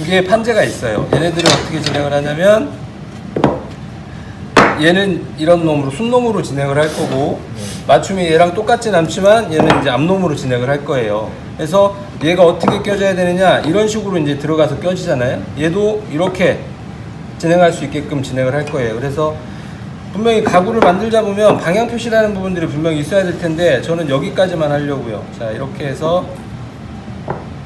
개의 판재가 있어요. 얘네들은 어떻게 진행을 하냐면 얘는 이런 놈으로 순놈으로 진행을 할 거고 맞춤이 얘랑 똑같진 않지만 얘는 이제 앞놈으로 진행을 할 거예요. 그래서 얘가 어떻게 껴져야 되느냐 이런 식으로 이제 들어가서 껴지잖아요. 얘도 이렇게 진행할 수 있게끔 진행을 할 거예요. 그래서 분명히 가구를 만들자 보면 방향 표시라는 부분들이 분명히 있어야 될 텐데 저는 여기까지만 하려고요. 자, 이렇게 해서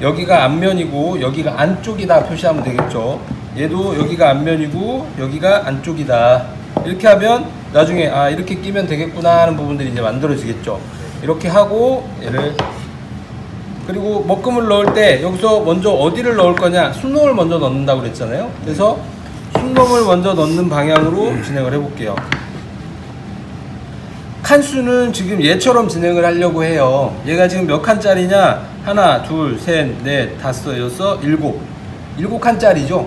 여기가 앞면이고 여기가 안쪽이다 표시하면 되겠죠. 얘도 여기가 앞면이고 여기가 안쪽이다. 이렇게 하면 나중에 아 이렇게 끼면 되겠구나 하는 부분들이 이제 만들어지겠죠. 이렇게 하고 얘를 그리고 먹금을 넣을 때 여기서 먼저 어디를 넣을 거냐 순놈을 먼저 넣는다고 그랬잖아요. 그래서 순놈을 먼저 넣는 방향으로 진행을 해볼게요. 칸수는 지금 얘처럼 진행을 하려고 해요. 얘가 지금 몇 칸짜리냐? 하나, 둘, 셋, 넷, 다섯, 여섯, 일곱. 7칸짜리죠?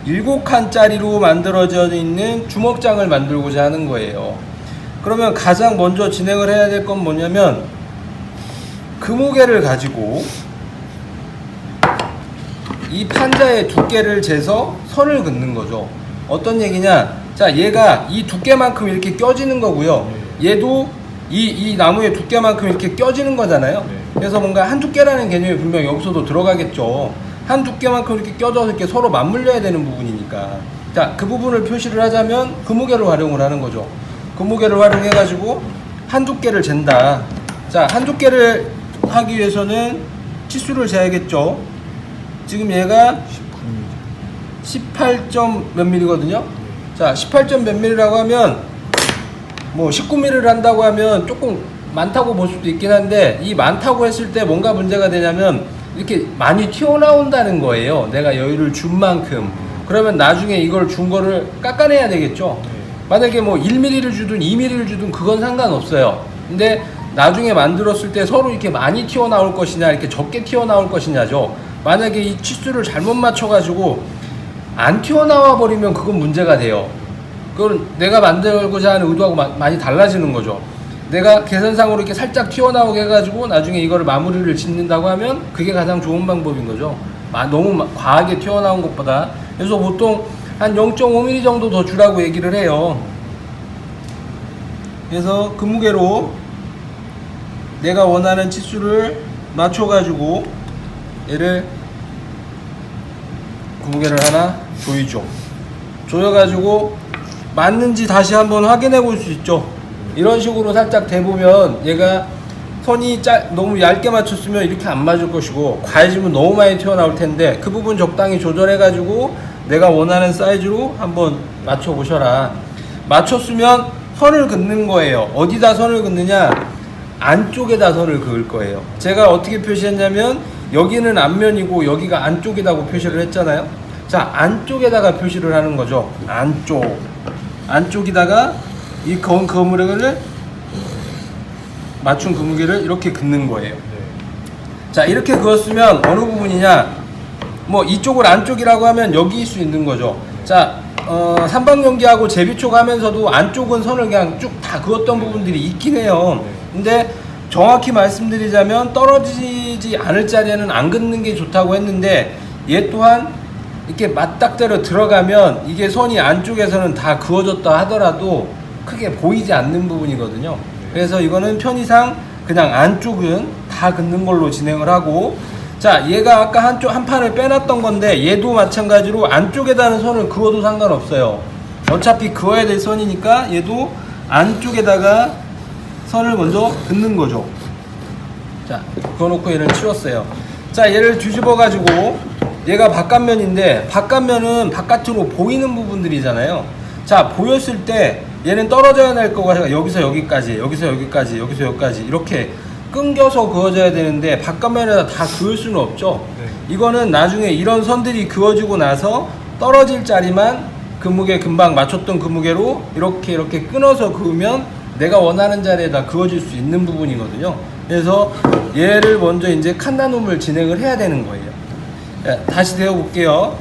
7칸짜리로 만들어져 있는 주먹장을 만들고자 하는 거예요. 그러면 가장 먼저 진행을 해야 될 건 뭐냐면 금오개를 가지고 이 판자의 두께를 재서 선을 긋는 거죠. 어떤 얘기냐? 자, 얘가 이 두께만큼 이렇게 껴지는 거고요. 얘도 이 나무의 두께만큼 이렇게 껴지는 거잖아요. 그래서 뭔가 한 두께라는 개념이 분명 여기서도 들어가겠죠. 한 두께만큼 이렇게 껴져서 이렇게 서로 맞물려야 되는 부분이니까. 자, 그 부분을 표시를 하자면 금오개를 활용을 하는 거죠. 금오개를 활용해 가지고 한 두께를 잰다. 자, 한 두께를 하기 위해서는 치수를 재야겠죠. 지금 얘가 18점 몇 밀리거든요. 자, 18점 몇 밀리라고 하면 뭐 19mm를 한다고 하면 조금 많다고 볼 수도 있긴 한데 이 많다고 했을 때 뭔가 문제가 되냐면 이렇게 많이 튀어나온다는 거예요. 내가 여유를 준 만큼. 그러면 나중에 이걸 준 거를 깎아내야 되겠죠. 만약에 뭐 1mm를 주든 2mm를 주든 그건 상관없어요. 근데 나중에 만들었을 때 서로 이렇게 많이 튀어나올 것이냐 이렇게 적게 튀어나올 것이냐죠. 만약에 이 치수를 잘못 맞춰가지고 안 튀어나와 버리면 그건 문제가 돼요. 그건 내가 만들고자 하는 의도하고 많이 달라지는 거죠. 내가 계산상으로 이렇게 살짝 튀어나오게 해가지고 나중에 이거를 마무리를 짓는다고 하면 그게 가장 좋은 방법인 거죠. 너무 과하게 튀어나온 것보다. 그래서 보통 한 0.5mm 정도 더 주라고 얘기를 해요. 그래서 금무게로 내가 원하는 치수를 맞춰가지고 얘를 금무게를 하나 조이죠. 조여가지고 맞는지 다시 한번 확인해 볼 수 있죠. 이런 식으로 살짝 대보면 얘가 선이 너무 얇게 맞췄으면 이렇게 안 맞을 것이고 과해지면 너무 많이 튀어나올 텐데 그 부분 적당히 조절해 가지고 내가 원하는 사이즈로 한번 맞춰 보셔라. 맞췄으면 선을 긋는 거예요. 어디다 선을 긋느냐? 안쪽에다 선을 그을 거예요. 제가 어떻게 표시했냐면 여기는 앞면이고 여기가 안쪽이라고 표시를 했잖아요. 자, 안쪽에다가 표시를 하는 거죠. 안쪽에다가 이 거무개를 맞춘 거무개를 이렇게 긋는 거예요. 자, 이렇게 그었으면 어느 부분이냐? 뭐 이쪽을 안쪽이라고 하면 여기일 수 있는 거죠. 자, 삼방연기하고 제비촉 하면서도 안쪽은 선을 그냥 쭉 다 그었던 부분들이 있긴 해요. 근데 정확히 말씀드리자면 떨어지지 않을 자리에는 안 긋는 게 좋다고 했는데 얘 또한 이렇게 맞닥대로 들어가면 이게 선이 안쪽에서는 다 그어졌다 하더라도 크게 보이지 않는 부분이거든요. 그래서 이거는 편의상 그냥 안쪽은 다 긋는 걸로 진행을 하고, 자, 얘가 아까 한 판을 빼놨던 건데 얘도 마찬가지로 안쪽에다는 선을 그어도 상관없어요. 어차피 그어야 될 선이니까 얘도 안쪽에다가 선을 먼저 긋는 거죠. 자, 그어놓고 얘를 치웠어요. 자, 얘를 뒤집어 가지고 얘가 바깥면인데 바깥면은 바깥으로 보이는 부분들이잖아요. 자, 보였을 때 얘는 떨어져야 될 거가 여기서 여기까지, 여기서 여기까지, 여기서 여기까지 이렇게 끊겨서 그어져야 되는데 바깥면에다 다 그을 수는 없죠. 이거는 나중에 이런 선들이 그어지고 나서 떨어질 자리만 금무게 금방 맞췄던 금무게로 이렇게 끊어서 그으면 내가 원하는 자리에다 그어질 수 있는 부분이거든요. 그래서 얘를 먼저 이제 칸나눔을 진행을 해야 되는 거예요. 자, 다시 되어 볼게요.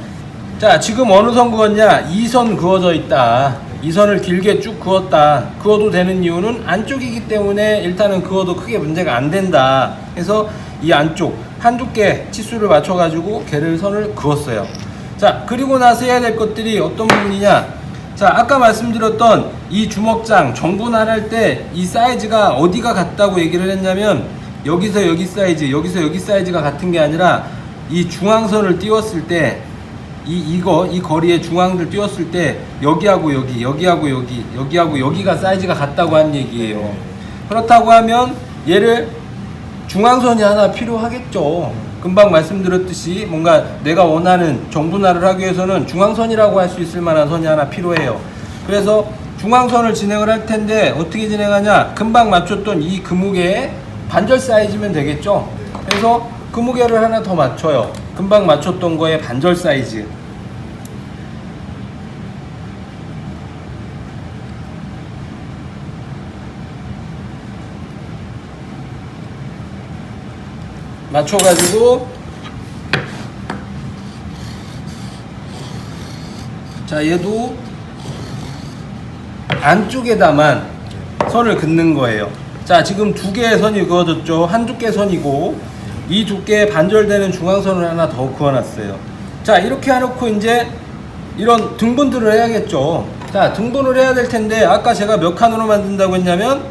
자, 지금 어느 선 그었냐? 2선 그어져 있다. 2선을 길게 쭉 그었다. 그어도 되는 이유는 안쪽이기 때문에 일단은 그어도 크게 문제가 안 된다. 그래서 이 안쪽 한 두께 치수를 맞춰 가지고 걔를 선을 그었어요. 자, 그리고 나서 해야 될 것들이 어떤 부분이냐. 자, 아까 말씀드렸던 이 주먹장 정분할할 때 이 사이즈가 어디가 같다고 얘기를 했냐면 여기서 여기 사이즈, 여기서 여기 사이즈가 같은 게 아니라 이 중앙선을 띄웠을 때 이 거리의 중앙을 띄웠을 때 여기하고 여기, 여기하고 여기, 여기하고 여기가 사이즈가 같다고 한 얘기예요. 그렇다고 하면 얘를 중앙선이 하나 필요하겠죠. 금방 말씀드렸듯이 뭔가 내가 원하는 정분할을 하기 위해서는 중앙선이라고 할 수 있을 만한 선이 하나 필요해요. 그래서 중앙선을 진행을 할 텐데 어떻게 진행하냐. 금방 맞췄던 이 금무게에 반절 사이즈면 되겠죠. 그래서 금무게를 하나 더 맞춰요. 금방 맞췄던 거에 반절 사이즈. 맞춰가지고 자, 얘도 안쪽에다만 선을 긋는 거예요. 자, 지금 두 개의 선이 그어졌죠. 한 두께 선이고 이 두께에 반절되는 중앙선을 하나 더 그어놨어요. 자, 이렇게 해놓고 이제 이런 등분들을 해야겠죠. 자, 등분을 해야 될 텐데 아까 제가 몇 칸으로 만든다고 했냐면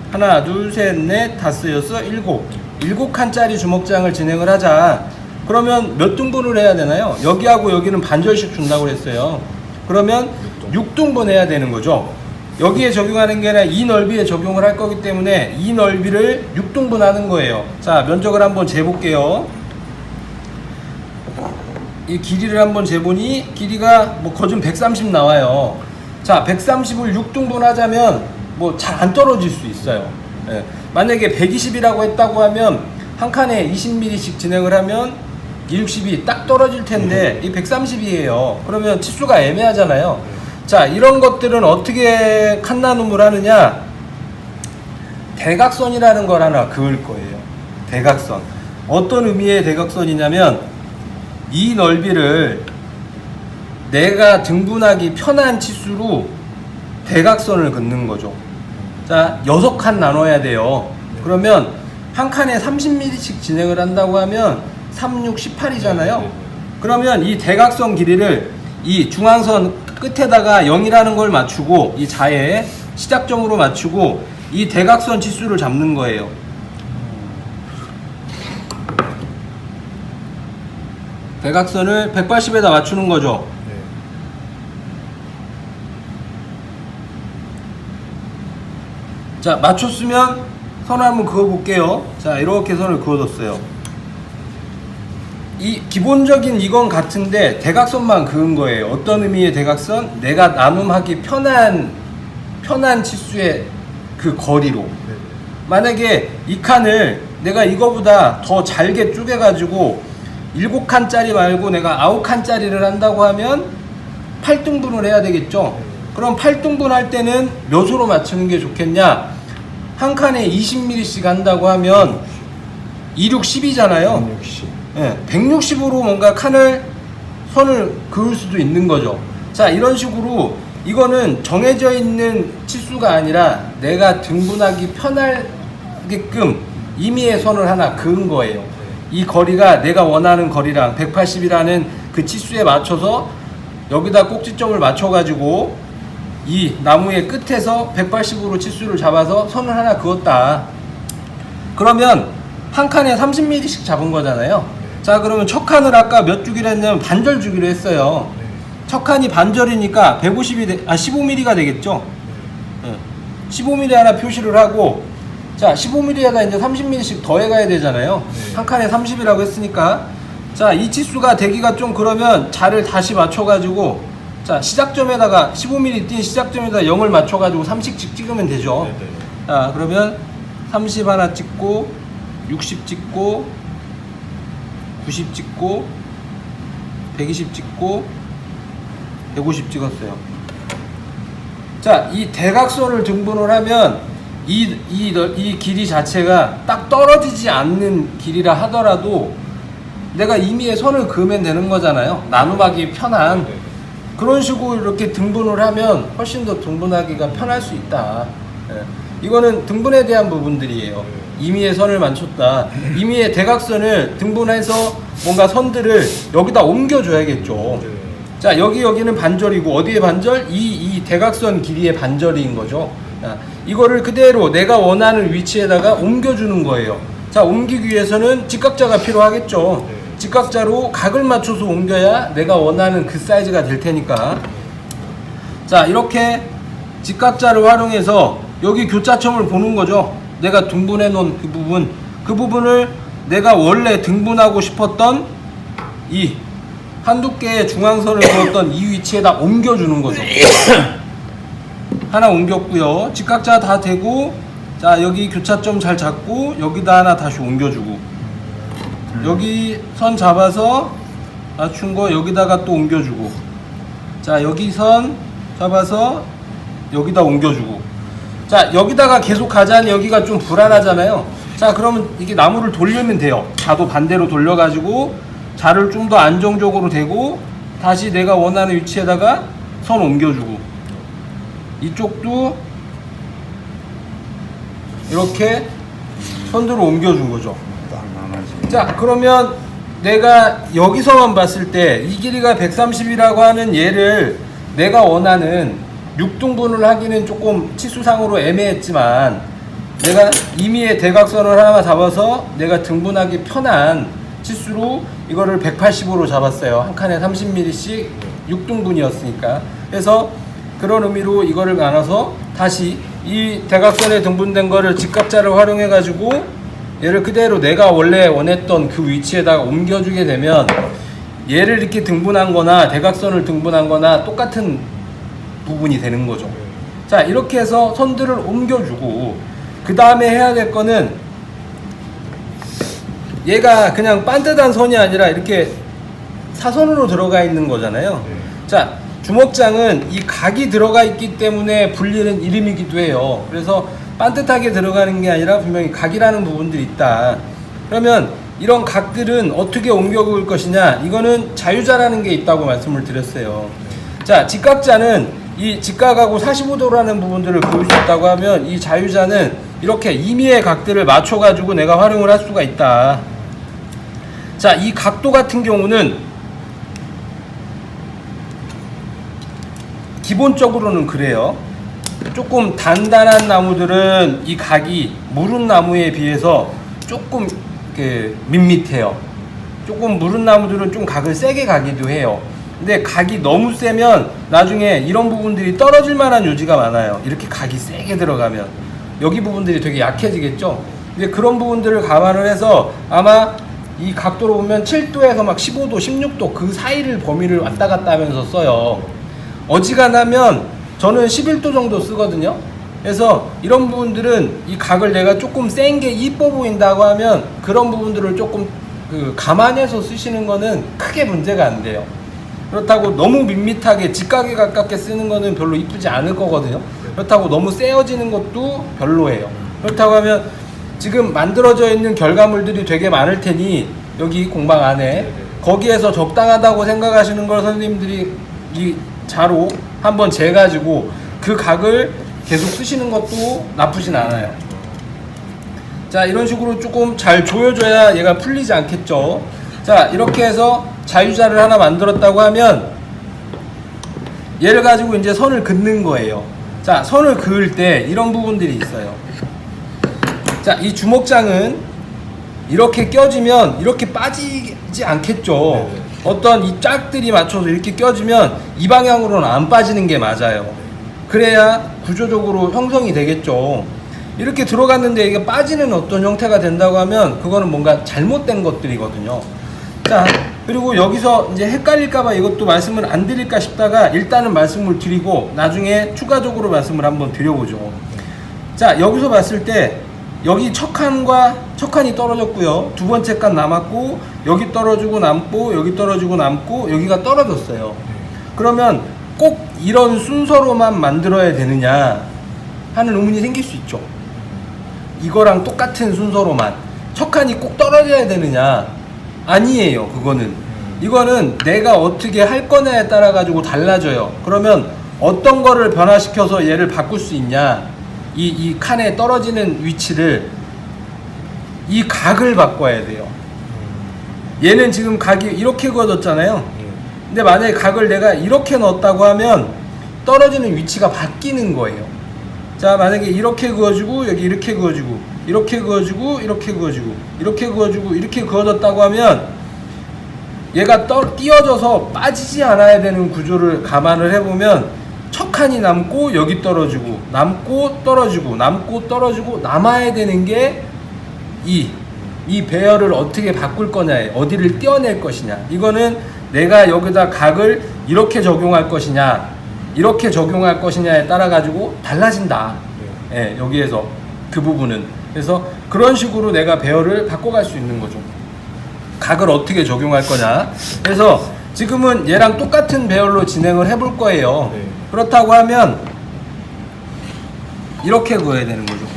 하나, 둘, 셋, 넷, 다섯, 여섯, 일곱 칸짜리 주먹장을 진행을 하자. 그러면 몇 등분을 해야 되나요? 여기하고 여기는 반절씩 준다고 했어요. 그러면 6등분 해야 되는 거죠. 여기에 적용하는 게 아니라 이 넓이에 적용을 할 거기 때문에 이 넓이를 6등분 하는 거예요. 자, 면적을 한번 재볼게요. 이 길이를 한번 재보니 길이가 뭐 거진 130 나와요. 자, 130을 6등분 하자면 뭐 잘 안 떨어질 수 있어요. 예. 만약에 120이라고 했다고 하면 한 칸에 20mm씩 진행을 하면 260이 딱 떨어질 텐데 이 130이에요. 그러면 치수가 애매하잖아요. 자, 이런 것들은 어떻게 칸 나눔을 하느냐. 대각선이라는 걸 하나 그을 거예요. 대각선. 어떤 의미의 대각선이냐면 이 넓이를 내가 등분하기 편한 치수로 대각선을 긋는 거죠. 자, 6칸 나눠야 돼요. 그러면 한 칸에 30mm씩 진행을 한다고 하면 3, 6, 18이잖아요. 그러면 이 대각선 길이를 이 중앙선 끝에다가 0이라는 걸 맞추고 이 자에 시작점으로 맞추고 이 대각선 치수를 잡는 거예요. 대각선을 180에다 맞추는 거죠. 자, 맞췄으면 선을 한번 그어볼게요. 자, 이렇게 선을 그어뒀어요. 이 기본적인 이건 같은데 대각선만 그은 거예요. 어떤 의미의 대각선? 내가 나눔하기 편한 치수의 그 거리로. 만약에 이 칸을 내가 이거보다 더 잘게 쪼개가지고 7칸짜리 말고 내가 9칸짜리를 한다고 하면 8등분을 해야 되겠죠. 그럼 8등분 할 때는 몇으로 맞추는 게 좋겠냐? 한 칸에 20mm씩 한다고 하면 2, 6, 10이잖아요. 160으로 뭔가 선을 그을 수도 있는 거죠. 자, 이런 식으로 이거는 정해져 있는 치수가 아니라 내가 등분하기 편하게끔 임의의 선을 하나 그은 거예요. 이 거리가 내가 원하는 거리랑 180이라는 그 치수에 맞춰서 여기다 꼭지점을 맞춰가지고 이 나무의 끝에서 180으로 치수를 잡아서 선을 하나 그었다. 그러면 한 칸에 30mm씩 잡은 거잖아요. 자, 그러면 첫 칸을 아까 몇 주기로 했냐면 반절 주기로 했어요. 첫 칸이 반절이니까 15mm가 되겠죠. 15mm 하나 표시를 하고, 자, 15mm에다 이제 30mm씩 더해가야 되잖아요. 한 칸에 30이라고 했으니까. 자, 이 치수가 되기가 좀 그러면 자를 다시 맞춰가지고, 자, 시작점에다가 15mm 띈 시작점에다 0을 맞춰가지고 30씩 찍으면 되죠. 자, 그러면 30 하나 찍고 60 찍고 90 찍고 120 찍고 150 찍었어요. 자, 이 대각선을 등분을 하면 이 길이 자체가 딱 떨어지지 않는 길이라 하더라도 내가 임의의 선을 그으면 되는 거잖아요. 나눔하기 편한. 그런 식으로 이렇게 등분을 하면 훨씬 더 등분하기가 편할 수 있다. 이거는 등분에 대한 부분들이에요. 임의의 선을 맞췄다. 임의의 대각선을 등분해서 뭔가 선들을 여기다 옮겨줘야겠죠. 자, 여기는 반절이고, 어디에 반절? 이 대각선 길이의 반절인 거죠. 자, 이거를 그대로 내가 원하는 위치에다가 옮겨주는 거예요. 자, 옮기기 위해서는 직각자가 필요하겠죠. 직각자로 각을 맞춰서 옮겨야 내가 원하는 그 사이즈가 될 테니까. 자, 이렇게 직각자를 활용해서 여기 교차점을 보는 거죠. 내가 등분해 놓은 그 부분을 내가 원래 등분하고 싶었던 이 한두 개의 중앙선을 그었던 이 위치에다 옮겨주는 거죠. 하나 옮겼고요. 직각자 다 되고, 자, 여기 교차점 잘 잡고 여기다 하나 다시 옮겨주고, 여기 선 잡아서 맞춘 거 여기다가 또 옮겨주고, 자, 여기 선 잡아서 여기다 옮겨주고, 자, 여기다가 계속 가자니 여기가 좀 불안하잖아요. 자, 그러면 이게 나무를 돌리면 돼요. 자도 반대로 돌려가지고 자를 좀 더 안정적으로 대고 다시 내가 원하는 위치에다가 선 옮겨주고, 이쪽도 이렇게 선들을 옮겨준 거죠. 자, 그러면 내가 여기서만 봤을 때 이 길이가 130이라고 하는 얘를 내가 원하는 6등분을 하기는 조금 치수상으로 애매했지만, 내가 임의의 대각선을 하나 잡아서 내가 등분하기 편한 치수로 이거를 180으로 잡았어요. 한 칸에 30mm씩 6등분이었으니까. 그래서 그런 의미로 이거를 나눠서 다시 이 대각선에 등분된 거를 직각자를 활용해 가지고 얘를 그대로 내가 원래 원했던 그 위치에다가 옮겨주게 되면 얘를 이렇게 등분한 거나 대각선을 등분한 거나 똑같은 부분이 되는 거죠. 자, 이렇게 해서 선들을 옮겨주고, 그 다음에 해야 될 거는 얘가 그냥 반듯한 선이 아니라 이렇게 사선으로 들어가 있는 거잖아요. 자, 주먹장은 이 각이 들어가 있기 때문에 불리는 이름이기도 해요. 그래서 반듯하게 들어가는 게 아니라 분명히 각이라는 부분들이 있다. 그러면 이런 각들은 어떻게 옮겨 그을 것이냐, 이거는 자유자라는 게 있다고 말씀을 드렸어요. 자, 직각자는 이 직각하고 45도라는 부분들을 그을 수 있다고 하면, 이 자유자는 이렇게 임의의 각들을 맞춰 가지고 내가 활용을 할 수가 있다. 자, 이 각도 같은 경우는 기본적으로는 그래요. 조금 단단한 나무들은 이 각이 무른 나무에 비해서 조금 밋밋해요. 조금 무른 나무들은 좀 각을 세게 가기도 해요. 근데 각이 너무 세면 나중에 이런 부분들이 떨어질 만한 요지가 많아요. 이렇게 각이 세게 들어가면 여기 부분들이 되게 약해지겠죠. 이제 그런 부분들을 감안을 해서 아마 이 각도로 보면 7도에서 막 15도, 16도 그 사이를 범위를 왔다 갔다 하면서 써요. 어지간하면 저는 11도 정도 쓰거든요. 그래서 이런 부분들은 이 각을 내가 조금 센 게 이뻐 보인다고 하면 그런 부분들을 조금 감안해서 쓰시는 거는 크게 문제가 안 돼요. 그렇다고 너무 밋밋하게 직각에 가깝게 쓰는 거는 별로 이쁘지 않을 거거든요. 그렇다고 너무 세어지는 것도 별로예요. 그렇다고 하면 지금 만들어져 있는 결과물들이 되게 많을 테니 여기 공방 안에 거기에서 적당하다고 생각하시는 걸 선생님들이 이 자로 한번 재가지고 그 각을 계속 쓰시는 것도 나쁘진 않아요. 자, 이런 식으로 조금 잘 조여줘야 얘가 풀리지 않겠죠. 자, 이렇게 해서 자유자를 하나 만들었다고 하면 얘를 가지고 이제 선을 긋는 거예요. 자, 선을 그을 때 이런 부분들이 있어요. 자, 이 주먹장은 이렇게 껴지면 이렇게 빠지지 않겠죠. 어떤 이 짝들이 맞춰서 이렇게 껴지면 이 방향으로는 안 빠지는 게 맞아요. 그래야 구조적으로 형성이 되겠죠. 이렇게 들어갔는데 이게 빠지는 어떤 형태가 된다고 하면 그거는 뭔가 잘못된 것들이거든요. 자, 그리고 여기서 이제 헷갈릴까봐 이것도 말씀을 안 드릴까 싶다가 일단은 말씀을 드리고 나중에 추가적으로 말씀을 한번 드려보죠. 자, 여기서 봤을 때 여기 첫 칸이 떨어졌고요. 두 번째 칸 남았고, 여기 떨어지고 남고, 여기 떨어지고 남고, 여기가 떨어졌어요. 그러면 꼭 이런 순서로만 만들어야 되느냐 하는 의문이 생길 수 있죠. 이거랑 똑같은 순서로만 첫 칸이 꼭 떨어져야 되느냐? 아니에요. 이거는 내가 어떻게 할 거냐에 따라 가지고 달라져요. 그러면 어떤 거를 변화시켜서 얘를 바꿀 수 있냐, 이 칸에 떨어지는 위치를 이 각을 바꿔야 돼요. 얘는 지금 각이 이렇게 그어졌잖아요. 근데 만약에 각을 내가 이렇게 넣었다고 하면 떨어지는 위치가 바뀌는 거예요. 자, 만약에 이렇게 그어주고 여기 이렇게 그어주고 이렇게 그어주고 이렇게 그어주고 이렇게 그어주고 이렇게 그어졌다고 하면 얘가 띄어져서 빠지지 않아야 되는 구조를 감안을 해보면 첫 칸이 남고 여기 떨어지고 남고 떨어지고 남고 떨어지고 남아야 되는 게 이 배열을 어떻게 바꿀 거냐에 어디를 떼어낼 것이냐. 이거는 내가 여기다 각을 이렇게 적용할 것이냐 이렇게 적용할 것이냐에 따라 가지고 달라진다. 예, 여기에서 그 부분은. 그래서 그런 식으로 내가 배열을 바꿔갈 수 있는 거죠. 각을 어떻게 적용할 거냐. 그래서 지금은 얘랑 똑같은 배열로 진행을 해볼 거예요. 그렇다고 하면 이렇게 그어야 되는 거죠.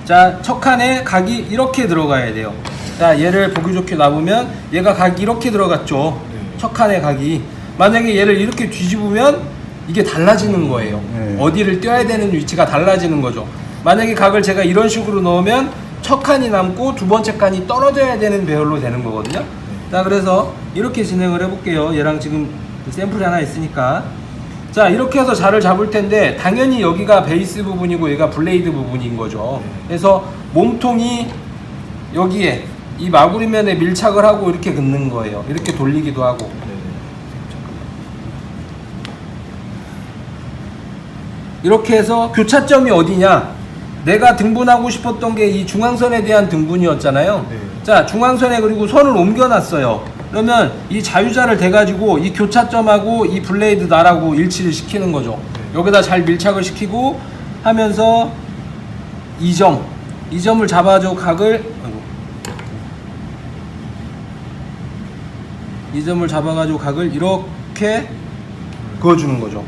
자, 첫 칸에 각이 이렇게 들어가야 돼요. 자, 얘를 보기 좋게 놔보면 얘가 각이 이렇게 들어갔죠. 첫 칸에 각이. 만약에 얘를 이렇게 뒤집으면 이게 달라지는 거예요. 어디를 떼어야 되는 위치가 달라지는 거죠. 만약에 각을 제가 이런 식으로 넣으면 첫 칸이 남고 두 번째 칸이 떨어져야 되는 배열로 되는 거거든요. 자, 그래서 이렇게 진행을 해볼게요. 얘랑 지금 샘플이 하나 있으니까. 자, 이렇게 해서 자를 잡을 텐데 당연히 여기가 베이스 부분이고 얘가 블레이드 부분인 거죠. 그래서 몸통이 여기에 이 마구리면에 밀착을 하고 이렇게 긋는 거예요. 이렇게 돌리기도 하고. 이렇게 해서 교차점이 어디냐? 내가 등분하고 싶었던 게 이 중앙선에 대한 등분이었잖아요. 자, 중앙선에 그리고 선을 옮겨놨어요. 그러면 이 자유자를 대가지고 이 교차점하고 이 블레이드 날하고 일치를 시키는 거죠. 여기다 잘 밀착을 시키고 하면서 이 점을 잡아줘 각을, 이 점을 잡아가지고 각을 이렇게 그어주는 거죠.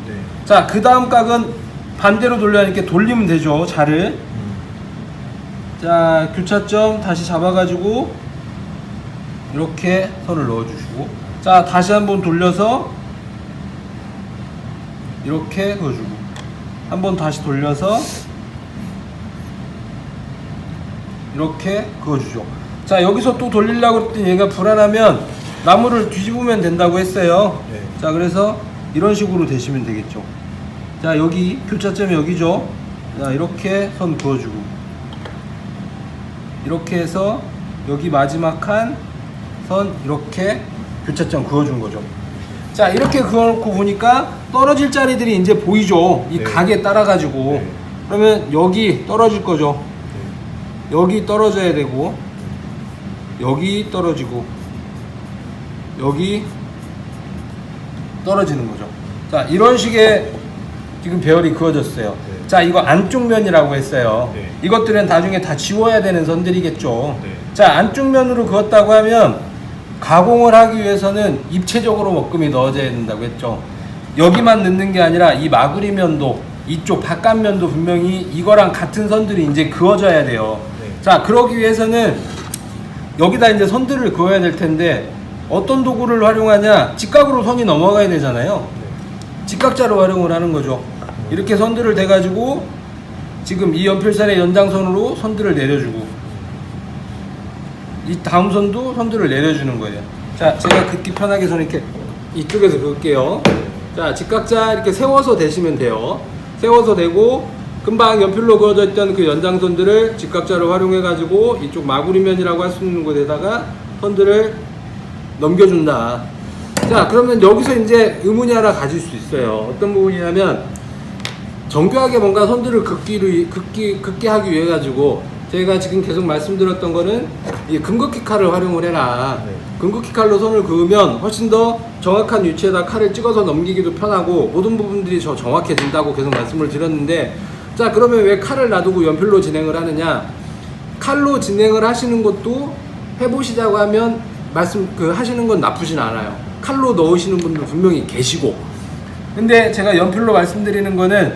자, 그 다음 각은 반대로 돌려야 이렇게 돌리면 되죠. 자를. 자, 교차점 다시 잡아가지고 이렇게 선을 넣어주시고, 자, 다시 한번 돌려서 이렇게 그어주고, 한번 다시 돌려서 이렇게 그어주죠. 자, 여기서 또 돌리려고 했더니 얘가 불안하면 나무를 뒤집으면 된다고 했어요. 자, 그래서 이런 식으로 되시면 되겠죠. 자, 여기 교차점이 여기죠. 자, 이렇게 선 그어주고, 이렇게 해서 여기 마지막 칸 선 이렇게 교차점 그어준 거죠. 자, 이렇게 그어놓고 보니까 떨어질 자리들이 이제 보이죠. 이 각에 따라 가지고. 그러면 여기 떨어질 거죠. 여기 떨어져야 되고, 여기 떨어지고, 여기 떨어지는 거죠. 자, 이런 식의 지금 배열이 그어졌어요. 자, 이거 안쪽 면이라고 했어요. 이것들은 나중에 다 지워야 되는 선들이겠죠. 자, 안쪽 면으로 그었다고 하면 가공을 하기 위해서는 입체적으로 먹금이 넣어져야 된다고 했죠. 여기만 넣는 게 아니라 이 마구리면도 이쪽 바깥면도 분명히 이거랑 같은 선들이 이제 그어져야 돼요. 자, 그러기 위해서는 여기다 이제 선들을 그어야 될 텐데 어떤 도구를 활용하냐? 직각으로 선이 넘어가야 되잖아요. 직각자로 활용을 하는 거죠. 이렇게 선들을 대가지고 지금 이 연필선의 연장선으로 선들을 내려주고, 이 다음 선도 선들을 내려주는 거예요. 자, 제가 긋기 편하게 선 이렇게 이쪽에서 그을게요. 자, 직각자 이렇게 세워서 대시면 돼요. 세워서 대고 금방 연필로 그어져 있던 그 연장선들을 직각자를 활용해 가지고 이쪽 마구리면이라고 할 수 있는 곳에다가 선들을 넘겨준다. 자, 그러면 여기서 이제 의문이 하나 가질 수 있어요. 어떤 부분이냐면 정교하게 뭔가 선들을 긋게 하기 위해 가지고 제가 지금 계속 말씀드렸던 거는 이 금극기 칼을 활용을 해라. 금극기 칼로 선을 그으면 훨씬 더 정확한 위치에다 칼을 찍어서 넘기기도 편하고 모든 부분들이 더 정확해진다고 계속 말씀을 드렸는데, 자, 그러면 왜 칼을 놔두고 연필로 진행을 하느냐? 칼로 진행을 하시는 것도 해보시자고 하면 하시는 건 나쁘진 않아요. 칼로 넣으시는 분들 분명히 계시고. 근데 제가 연필로 말씀드리는 거는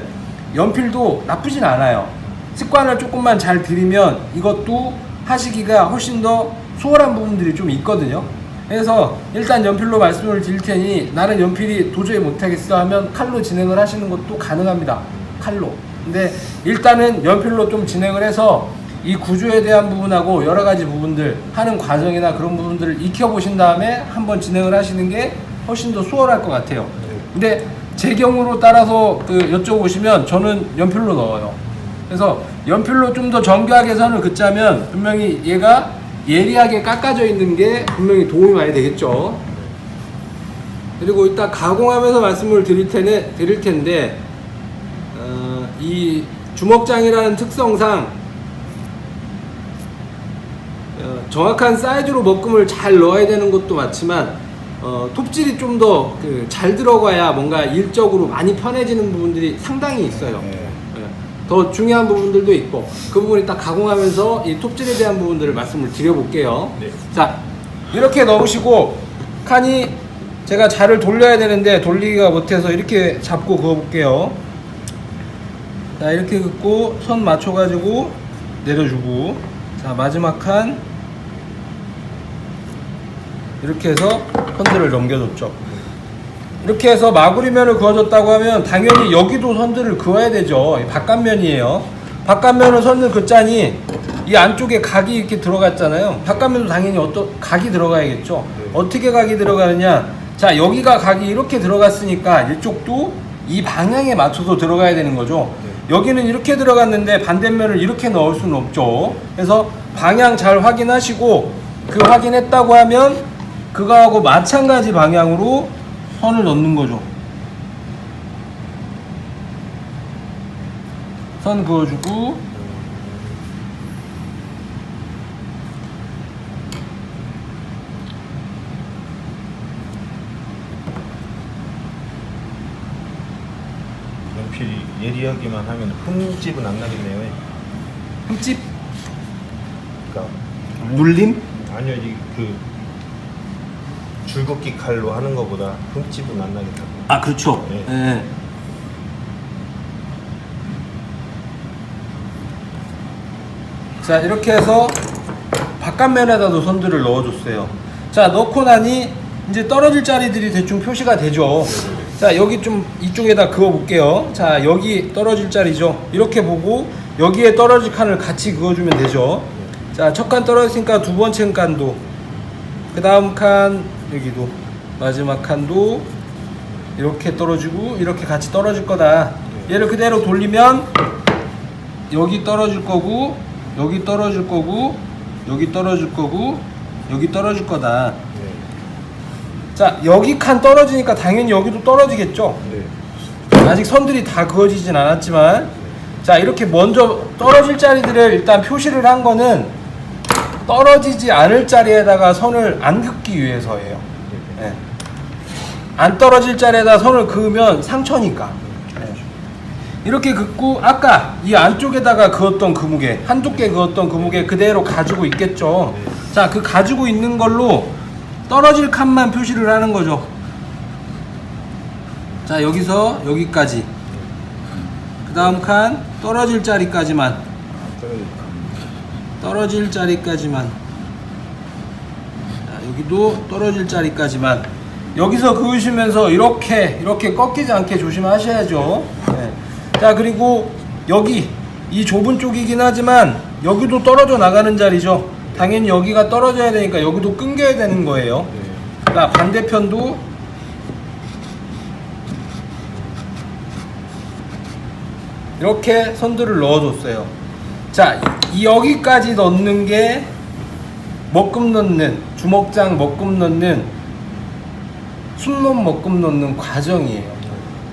연필도 나쁘진 않아요. 습관을 조금만 잘 들이면 이것도 하시기가 훨씬 더 수월한 부분들이 좀 있거든요. 그래서 일단 연필로 말씀을 드릴 테니 나는 연필이 도저히 못하겠어 하면 칼로 진행을 하시는 것도 가능합니다. 칼로. 근데 일단은 연필로 좀 진행을 해서 이 구조에 대한 부분하고 여러 가지 부분들 하는 과정이나 그런 부분들을 익혀보신 다음에 한번 진행을 하시는 게 훨씬 더 수월할 것 같아요. 근데 제 경우로 따라서 여쭤보시면 저는 연필로 넣어요. 그래서 연필로 좀 더 정교하게 선을 긋자면 분명히 얘가 예리하게 깎아져 있는 게 분명히 도움이 많이 되겠죠. 그리고 이따 가공하면서 말씀을 드릴 텐데 이 주먹장이라는 특성상 정확한 사이즈로 먹금을 잘 넣어야 되는 것도 맞지만 톱질이 좀 더 잘 들어가야 뭔가 일적으로 많이 편해지는 부분들이 상당히 있어요. 더 중요한 부분들도 있고 그 부분이 딱 가공하면서 이 톱질에 대한 부분들을 말씀을 드려볼게요. 네. 자, 이렇게 넣으시고 칸이 제가 자를 돌려야 되는데 돌리기가 못해서 이렇게 잡고 그어볼게요. 자, 이렇게 긋고 선 맞춰가지고 내려주고, 자, 마지막 칸 이렇게 해서 선들을 넘겨줬죠. 이렇게 해서 마구리면을 그어줬다고 하면 당연히 여기도 선들을 그어야 되죠. 바깥면이에요. 바깥면을 선을 긋자니 이 안쪽에 각이 이렇게 들어갔잖아요. 바깥면도 당연히 어떤 각이 들어가야겠죠. 어떻게 각이 들어가느냐, 자, 여기가 각이 이렇게 들어갔으니까 이쪽도 이 방향에 맞춰서 들어가야 되는 거죠. 여기는 이렇게 들어갔는데 반대면을 이렇게 넣을 수는 없죠. 그래서 방향 잘 확인하시고, 그 확인했다고 하면 그거하고 마찬가지 방향으로 선을 넣는 거죠. 선 그어주고, 연필이 예리하기만 하면 흠집은 안 나겠네요. 흠집? 그러니까 눌림? 아니요, 그 줄긋기 칼로 하는 것보다 흠집은 안 나겠다고. 아, 그렇죠. 네. 네. 자, 이렇게 해서 바깥면에다도 선들을 넣어줬어요. 자, 넣고 나니 이제 떨어질 자리들이 대충 표시가 되죠. 자, 여기 좀 이쪽에다 그어 볼게요. 자, 여기 떨어질 자리죠. 이렇게 보고 여기에 떨어질 칸을 같이 그어주면 되죠. 자, 첫 칸 떨어졌으니까 두 번째 칸도, 그 다음 칸 여기도, 마지막 칸도 이렇게 떨어지고 이렇게 같이 떨어질 거다. 얘를 그대로 돌리면 여기 떨어질 거고, 여기 떨어질 거고, 여기 떨어질 거고, 여기 떨어질 거다. 자, 여기 칸 떨어지니까 당연히 여기도 떨어지겠죠. 아직 선들이 다 그어지진 않았지만, 자, 이렇게 먼저 떨어질 자리들을 일단 표시를 한 거는 떨어지지 않을 자리에다가 선을 안 긋기 위해서예요. 네. 안 떨어질 자리에다 선을 그으면 상처니까. 네. 이렇게 긋고 아까 이 안쪽에다가 그었던 그 무게, 한두 개 그었던 그 무게 그대로 가지고 있겠죠. 자, 그 가지고 있는 걸로 떨어질 칸만 표시를 하는 거죠. 자, 여기서 여기까지, 그 다음 칸 떨어질 자리까지만, 떨어질 자리까지만, 자, 여기도 떨어질 자리까지만. 여기서 그으시면서 이렇게 꺾이지 않게 조심하셔야죠. 네. 자, 그리고 여기 이 좁은 쪽이긴 하지만 여기도 떨어져 나가는 자리죠. 당연히 여기가 떨어져야 되니까 여기도 끊겨야 되는 거예요. 자, 반대편도 이렇게 선들을 넣어줬어요. 자, 여기까지 넣는 게 먹금 넣는, 주먹장 먹금 넣는, 숨놈 먹금 넣는 과정이에요.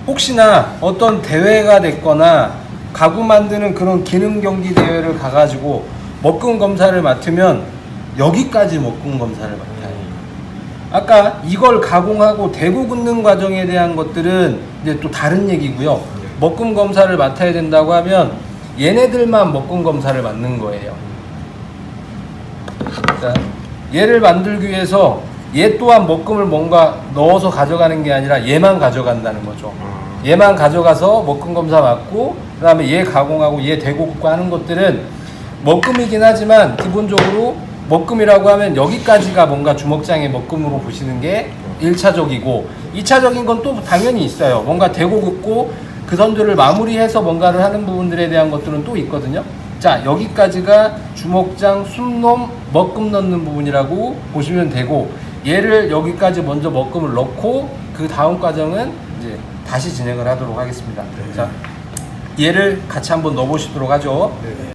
혹시나 어떤 대회가 됐거나 가구 만드는 그런 기능 경기 대회를 가가지고 먹금 검사를 맡으면 여기까지 먹금 검사를 맡아요. 아까 이걸 가공하고 대고 긋는 과정에 대한 것들은 이제 또 다른 얘기고요. 먹금 검사를 맡아야 된다고 하면 얘네들만 먹금 검사를 맡는 거예요. 자, 얘를 만들기 위해서 얘 또한 먹금을 뭔가 넣어서 가져가는 게 아니라 얘만 가져간다는 거죠. 얘만 가져가서 먹금 검사 맡고, 그 다음에 얘 가공하고 얘 대고 긋고 하는 것들은 먹금이긴 하지만 기본적으로 먹금이라고 하면 여기까지가 뭔가 주먹장의 먹금으로 보시는 게 1차적이고, 2차적인 건 또 당연히 있어요. 뭔가 대고 긋고 그 선들을 마무리해서 뭔가를 하는 부분들에 대한 것들은 또 있거든요. 자, 여기까지가 주먹장, 숨놈, 먹금 넣는 부분이라고 보시면 되고, 얘를 여기까지 먼저 먹금을 넣고 그 다음 과정은 이제 다시 진행을 하도록 하겠습니다. 네. 자, 얘를 같이 한번 넣어보시도록 하죠. 네.